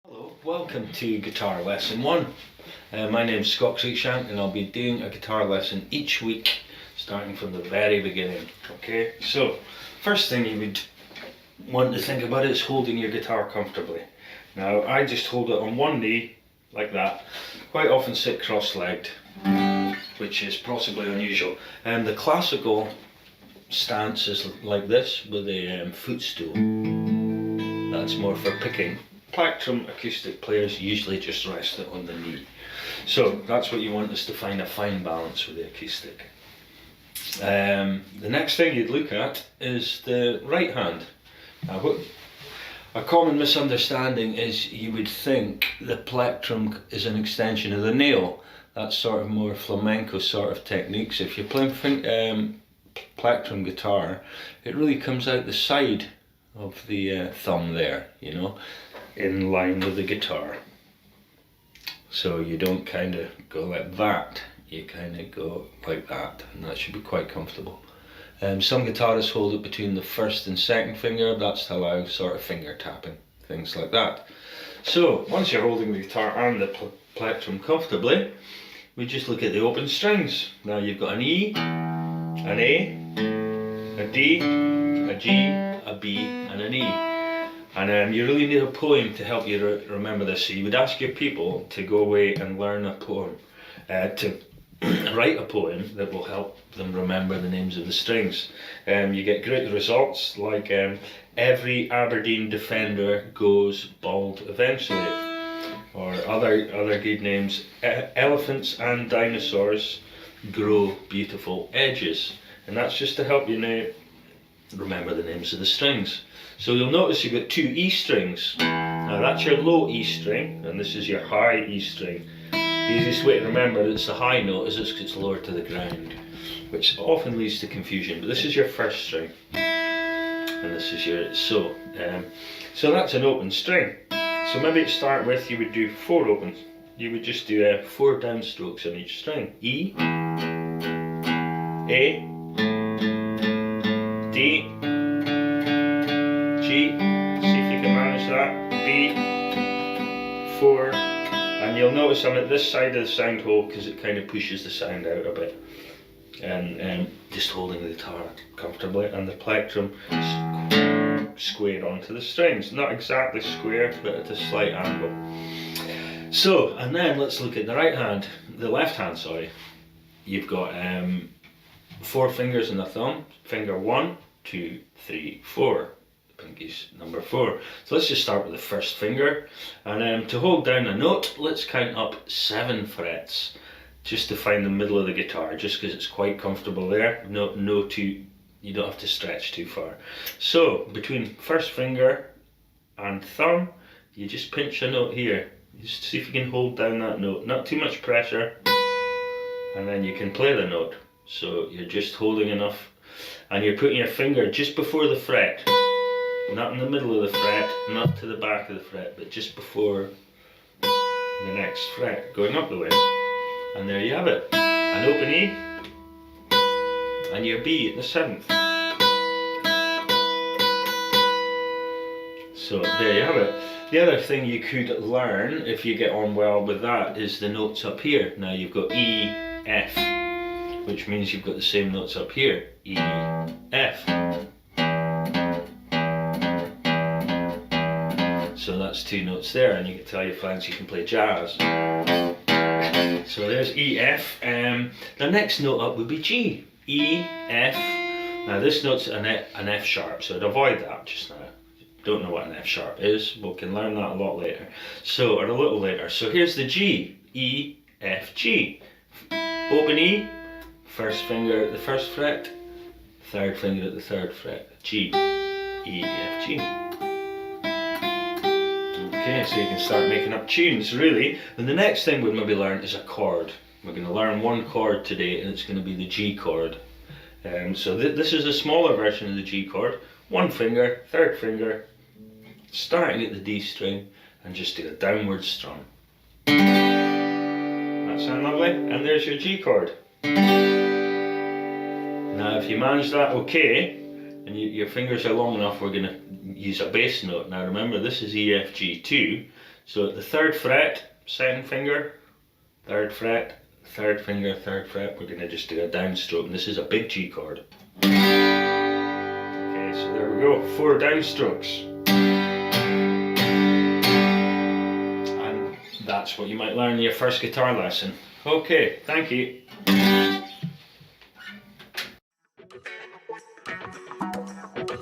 Hello, welcome to Guitar Lesson 1. My name's Scott Cruickshank and I'll be doing a guitar lesson each week starting from the very beginning. Okay, so first thing you would want to think about is holding your guitar comfortably. Now I just hold it on one knee like that, quite often sit cross-legged, which is possibly unusual. And the classical stance is like this with a footstool. That's more for picking. Plectrum acoustic players usually just rest it on the knee. So that's what you want, is to find a fine balance with the acoustic. The next thing you'd look at is the right hand. Now, a common misunderstanding is you would think the plectrum is an extension of the nail. That's sort of more flamenco sort of techniques. If you're playing plectrum guitar, it really comes out the side of the thumb there, you know, in line with the guitar. So you don't kind of go like that, you kind of go like that, and that should be quite comfortable. Some guitarists hold it between the first and second finger. That's to allow sort of finger tapping, things like that. So once you're holding the guitar and the plectrum comfortably, we just look at the open strings. Now you've got an E, an A, a D, a G, a B and an E. And you really need a poem to help you remember this. So you would ask your people to go away and learn a poem, to write a poem that will help them remember the names of the strings. You get great results, like every Aberdeen defender goes bald eventually, or other good names. Elephants and dinosaurs grow beautiful edges, and that's just to help you now remember the names of the strings. So you'll notice you've got two E strings. Now that's your low E string, and this is your high E string. The easiest way to remember that it's the high note is it's lower to the ground, which often leads to confusion. But this is your first string, and this is your so that's an open string. So maybe to start with, you would do 4 opens. You would just do 4 downstrokes on each string. E, A, D, G, see if you can manage that, B, 4, and you'll notice I'm at this side of the sound hole because it kind of pushes the sound out a bit. And just holding the guitar comfortably, and the plectrum squared onto the strings. Not exactly square, but at a slight angle. So, and then let's look at the right hand, the left hand, sorry. You've got 4 fingers and a thumb, finger 1, 2, 3, 4. The pinky's number 4. So let's just start with the first finger, and to hold down a note, let's count up 7 frets, just to find the middle of the guitar, just because it's quite comfortable there. You don't have to stretch too far. So between first finger and thumb, you just pinch a note here. Just see if you can hold down that note, not too much pressure, and then you can play the note. So you're just holding enough, and you're putting your finger just before the fret, not in the middle of the fret, not to the back of the fret, but just before the next fret, going up the way. And there you have it, an open E and your B at the 7th. So there you have it. The other thing you could learn, if you get on well with that, is the notes up here. Now you've got E, F, which means you've got the same notes up here, E, F. So that's 2 notes there, and you can tell your friends you can play jazz. So there's E, F. The next note up would be G, E, F. Now this note's an F sharp, so I'd avoid that just now. Don't know what an F sharp is, we can learn that a lot later. So, or a little later. So here's the G, E, F, G. Open E, first finger at the 1st fret, 3rd finger at the 3rd fret. G, E, F, G. Okay, so you can start making up tunes, really. And the next thing we'll maybe learn is a chord. We're going to learn one chord today, and it's going to be the G chord. So this is a smaller version of the G chord. 1 finger, 3rd finger, starting at the D string, and just do a downward strum. That sound lovely? And there's your G chord. Now if you manage that okay, and your fingers are long enough, we're going to use a bass note. Now remember, this is E, F, G, 2. So at the 3rd fret, 2nd finger, 3rd fret, 3rd finger, 3rd fret, we're going to just do a downstroke, and this is a big G chord. Okay, so there we go, 4 downstrokes. And that's what you might learn in your first guitar lesson. Okay, thank you.